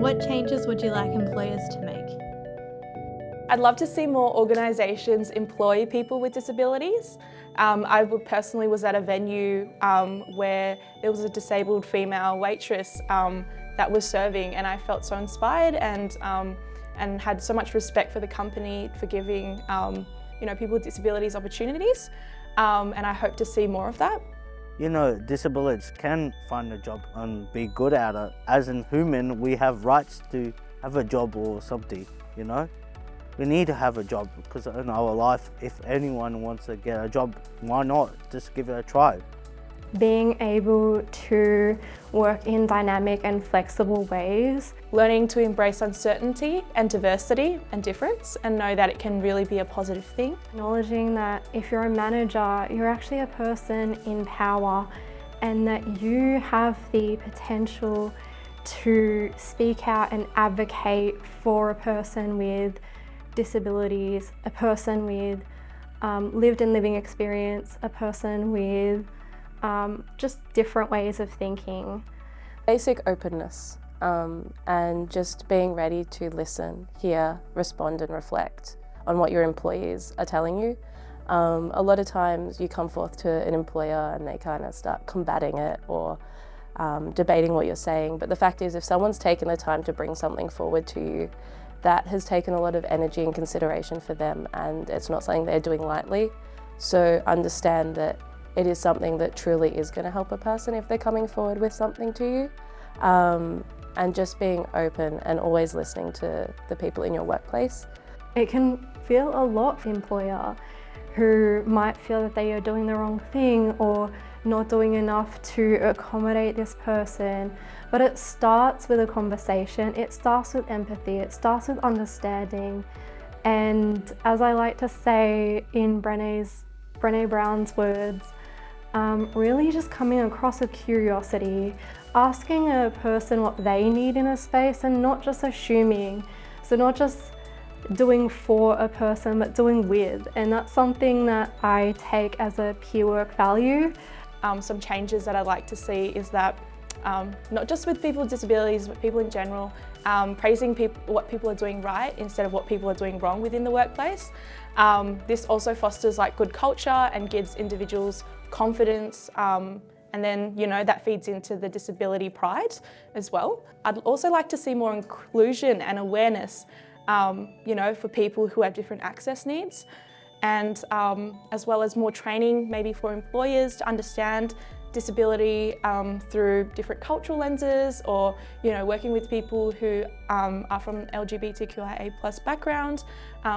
What changes would you like employers to make? I'd love to see more organisations employ people with disabilities. Personally was at a venue where there was a disabled female waitress that was serving, and I felt so inspired and had so much respect for the company for giving people with disabilities opportunities, and I hope to see more of that. Disabilities can find a job and be good at it. As in human, we have rights to have a job or something, We need to have a job because in our life, if anyone wants to get a job, why not just give it a try? Being able to work in dynamic and flexible ways. Learning to embrace uncertainty and diversity and difference and know that it can really be a positive thing. Acknowledging that if you're a manager, you're actually a person in power and that you have the potential to speak out and advocate for a person with disabilities, a person with lived and living experience, a person with just different ways of thinking. Basic openness and just being ready to listen, hear, respond and reflect on what your employees are telling you. A lot of times you come forth to an employer and they kind of start combating it or debating what you're saying, but the fact is if someone's taken the time to bring something forward to you, that has taken a lot of energy and consideration for them, and it's not something they're doing lightly. So understand that it is something that truly is going to help a person if they're coming forward with something to you. And just being open and always listening to the people in your workplace. It can feel a lot for an employer who might feel that they are doing the wrong thing or not doing enough to accommodate this person. But it starts with a conversation, it starts with empathy, it starts with understanding. And as I like to say in Brené Brown's words, really just coming across with curiosity, asking a person what they need in a space and not just assuming. So not just doing for a person, but doing with. And that's something that I take as a peer work value. Some changes that I'd like to see is that not just with people with disabilities, but people in general, praising what people are doing right instead of what people are doing wrong within the workplace. This also fosters good culture and gives individuals confidence, and then that feeds into the disability pride as well. I'd also like to see more inclusion and awareness for people who have different access needs, and as well as more training maybe for employers to understand disability through different cultural lenses, or working with people who are from LGBTQIA+ background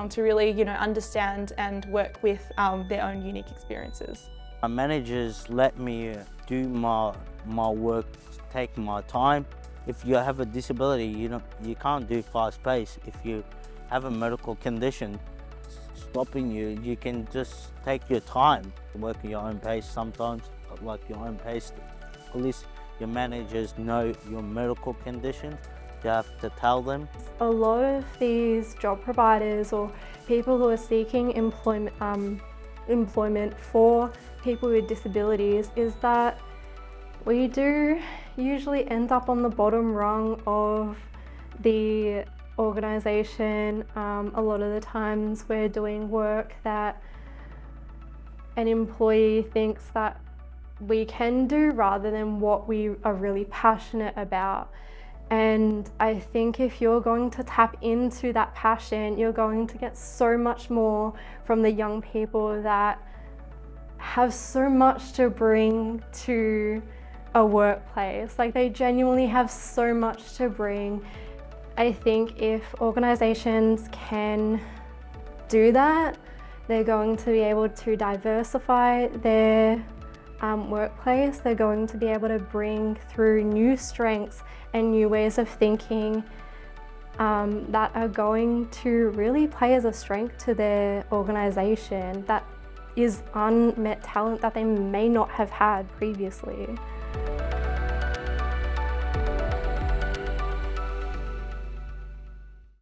to really understand and work with their own unique experiences. My managers let me do my work, take my time. If you have a disability, you can't do fast pace. If you have a medical condition stopping you, you can just take your time, work at your own pace sometimes, your own pace. At least your managers know your medical condition. You have to tell them. A lot of these job providers or people who are seeking employment for people with disabilities is that we do usually end up on the bottom rung of the organisation. A lot of the times we're doing work that an employee thinks that we can do rather than what we are really passionate about. And I think if you're going to tap into that passion, you're going to get so much more from the young people that have so much to bring to a workplace. They genuinely have so much to bring. I think if organisations can do that, they're going to be able to diversify their workplace. They're going to be able to bring through new strengths and new ways of thinking that are going to really play as a strength to their organisation that is unmet talent that they may not have had previously.